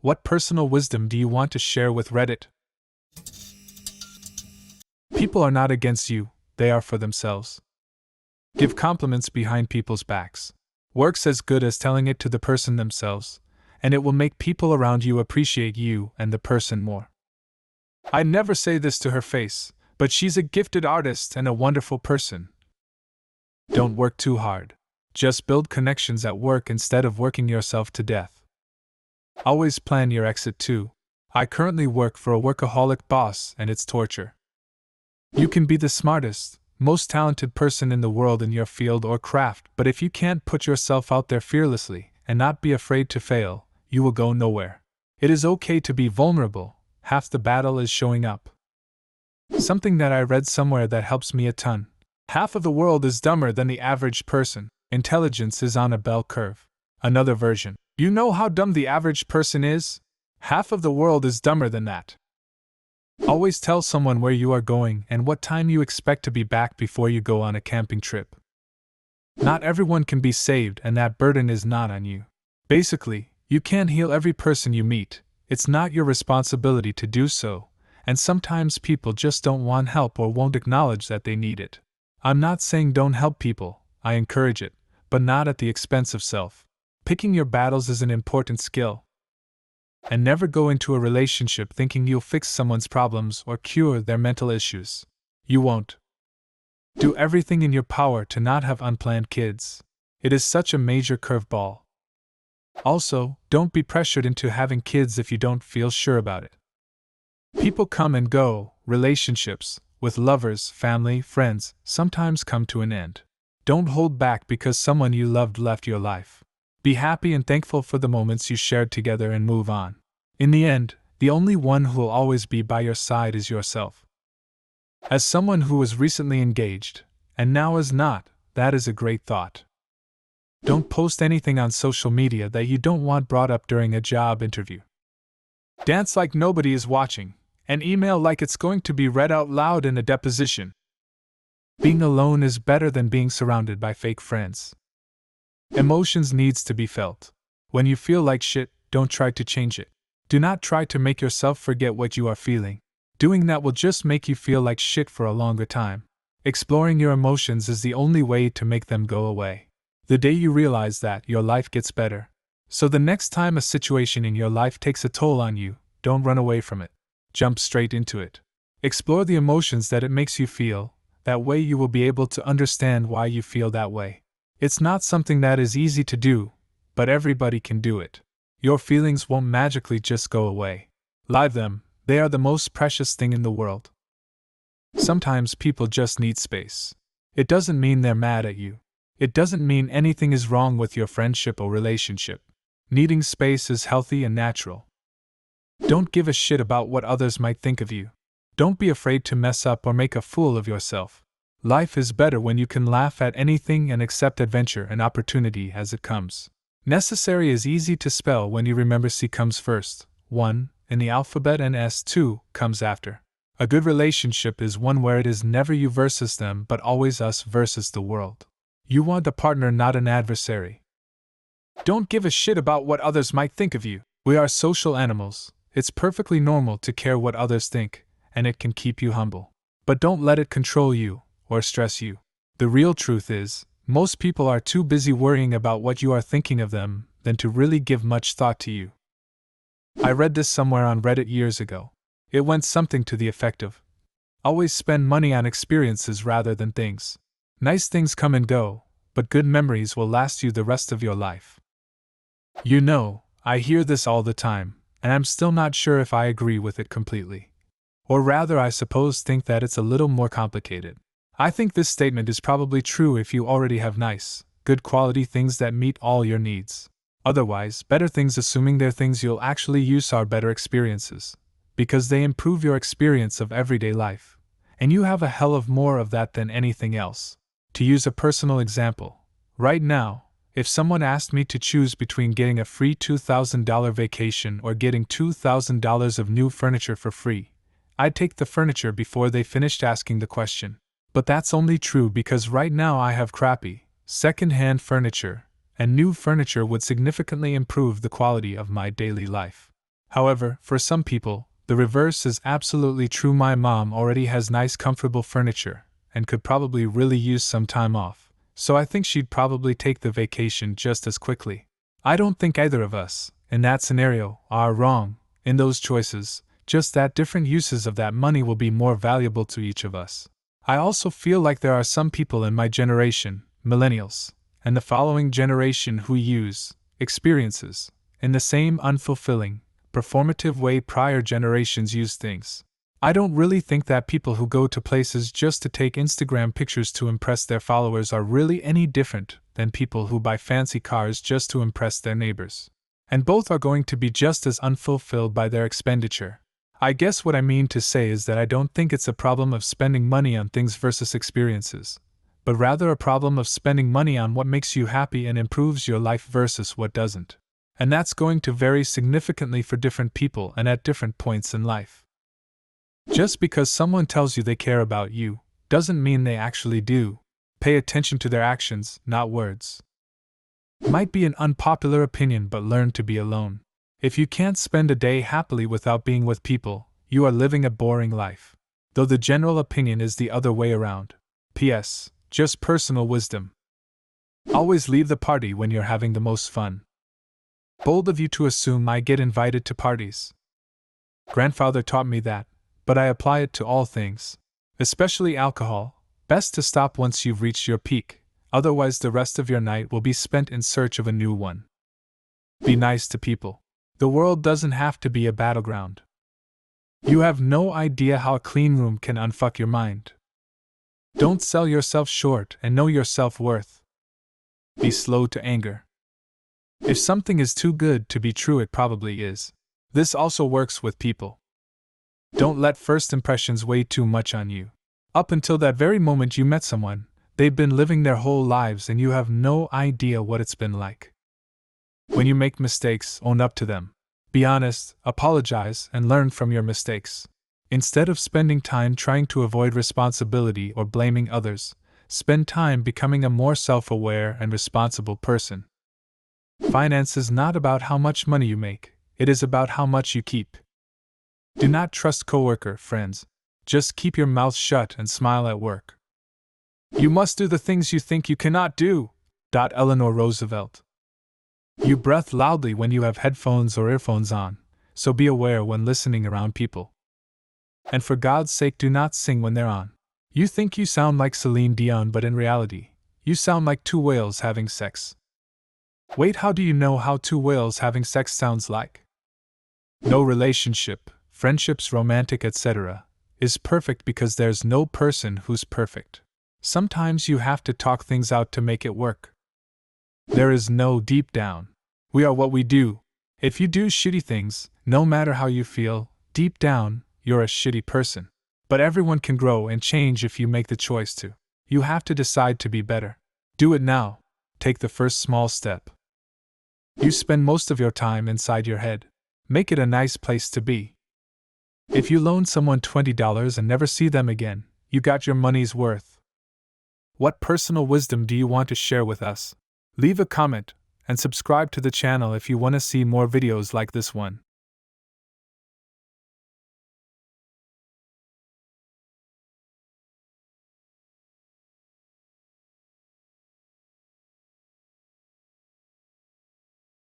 What personal wisdom do you want to share with Reddit? People are not against you, they are for themselves. Give compliments behind people's backs. Works as good as telling it to the person themselves, and it will make people around you appreciate you and the person more. I never say this to her face, but she's a gifted artist and a wonderful person. Don't work too hard. Just build connections at work instead of working yourself to death. Always plan your exit too. I currently work for a workaholic boss and it's torture. You can be the smartest, most talented person in the world in your field or craft, but if you can't put yourself out there fearlessly and not be afraid to fail, you will go nowhere. It is okay to be vulnerable. Half the battle is showing up. Something that I read somewhere that helps me a ton. Half of the world is dumber than the average person. Intelligence is on a bell curve. Another version. You know how dumb the average person is? Half of the world is dumber than that. Always tell someone where you are going and what time you expect to be back before you go on a camping trip. Not everyone can be saved, and that burden is not on you. Basically, you can't heal every person you meet. It's not your responsibility to do so, and sometimes people just don't want help or won't acknowledge that they need it. I'm not saying don't help people, I encourage it, but not at the expense of self. Picking your battles is an important skill. And never go into a relationship thinking you'll fix someone's problems or cure their mental issues. You won't. Do everything in your power to not have unplanned kids. It is such a major curveball. Also, don't be pressured into having kids if you don't feel sure about it. People come and go, relationships, with lovers, family, friends, sometimes come to an end. Don't hold back because someone you loved left your life. Be happy and thankful for the moments you shared together and move on. In the end, the only one who will always be by your side is yourself. As someone who was recently engaged, and now is not, that is a great thought. Don't post anything on social media that you don't want brought up during a job interview. Dance like nobody is watching, and email like it's going to be read out loud in a deposition. Being alone is better than being surrounded by fake friends. Emotions needs to be felt. When you feel like shit, don't try to change it. Do not try to make yourself forget what you are feeling. Doing that will just make you feel like shit for a longer time. Exploring your emotions is the only way to make them go away. The day you realize that, your life gets better. So the next time a situation in your life takes a toll on you, don't run away from it. Jump straight into it. Explore the emotions that it makes you feel. That way you will be able to understand why you feel that way. It's not something that is easy to do, but everybody can do it. Your feelings won't magically just go away. Live them, they are the most precious thing in the world. Sometimes people just need space. It doesn't mean they're mad at you. It doesn't mean anything is wrong with your friendship or relationship. Needing space is healthy and natural. Don't give a shit about what others might think of you. Don't be afraid to mess up or make a fool of yourself. Life is better when you can laugh at anything and accept adventure and opportunity as it comes. Necessary is easy to spell when you remember C comes first, 1, in the alphabet, and S2 comes after. A good relationship is one where it is never you versus them but always us versus the world. You want a partner, not an adversary. Don't give a shit about what others might think of you. We are social animals. It's perfectly normal to care what others think, and it can keep you humble. But don't let it control you or stress you. The real truth is, most people are too busy worrying about what you are thinking of them than to really give much thought to you. I read this somewhere on Reddit years ago. It went something to the effect of, always spend money on experiences rather than things. Nice things come and go, but good memories will last you the rest of your life. You know, I hear this all the time, and I'm still not sure if I agree with it completely. Or rather, I suppose think that it's a little more complicated. I think this statement is probably true if you already have nice, good quality things that meet all your needs. Otherwise, better things, assuming they're things you'll actually use, are better experiences, because they improve your experience of everyday life, and you have a hell of more of that than anything else. To use a personal example, right now, if someone asked me to choose between getting a free $2,000 vacation or getting $2,000 of new furniture for free, I'd take the furniture before they finished asking the question. But that's only true because right now I have crappy, second-hand furniture, and new furniture would significantly improve the quality of my daily life. However, for some people, the reverse is absolutely true. My mom already has nice, comfortable furniture and could probably really use some time off, so I think she'd probably take the vacation just as quickly. I don't think either of us, in that scenario, are wrong in those choices, just that different uses of that money will be more valuable to each of us. I also feel like there are some people in my generation, millennials, and the following generation who use experiences in the same unfulfilling, performative way prior generations used things. I don't really think that people who go to places just to take Instagram pictures to impress their followers are really any different than people who buy fancy cars just to impress their neighbors. And both are going to be just as unfulfilled by their expenditure. I guess what I mean to say is that I don't think it's a problem of spending money on things versus experiences, but rather a problem of spending money on what makes you happy and improves your life versus what doesn't. And that's going to vary significantly for different people and at different points in life. Just because someone tells you they care about you, doesn't mean they actually do. Pay attention to their actions, not words. Might be an unpopular opinion, but learn to be alone. If you can't spend a day happily without being with people, you are living a boring life. Though the general opinion is the other way around. P.S. Just personal wisdom. Always leave the party when you're having the most fun. Bold of you to assume I get invited to parties. Grandfather taught me that, but I apply it to all things. Especially alcohol. Best to stop once you've reached your peak, otherwise the rest of your night will be spent in search of a new one. Be nice to people. The world doesn't have to be a battleground. You have no idea how a clean room can unfuck your mind. Don't sell yourself short and know your self-worth. Be slow to anger. If something is too good to be true, it probably is. This also works with people. Don't let first impressions weigh too much on you. Up until that very moment you met someone, they've been living their whole lives and you have no idea what it's been like. When you make mistakes, own up to them. Be honest, apologize, and learn from your mistakes. Instead of spending time trying to avoid responsibility or blaming others, spend time becoming a more self-aware and responsible person. Finance is not about how much money you make, it is about how much you keep. Do not trust coworker friends. Just keep your mouth shut and smile at work. You must do the things you think you cannot do. Eleanor Roosevelt. You breathe loudly when you have headphones or earphones on, so be aware when listening around people. And for God's sake, do not sing when they're on. You think you sound like Celine Dion, but in reality, you sound like two whales having sex. Wait, how do you know how two whales having sex sounds like? No relationship, friendships, romantic, etc., is perfect because there's no person who's perfect. Sometimes you have to talk things out to make it work. There is no deep down. We are what we do. If you do shitty things, no matter how you feel, deep down, you're a shitty person. But everyone can grow and change if you make the choice to. You have to decide to be better. Do it now. Take the first small step. You spend most of your time inside your head. Make it a nice place to be. If you loan someone $20 and never see them again, you got your money's worth. What personal wisdom do you want to share with us? Leave a comment and subscribe to the channel if you want to see more videos like this one.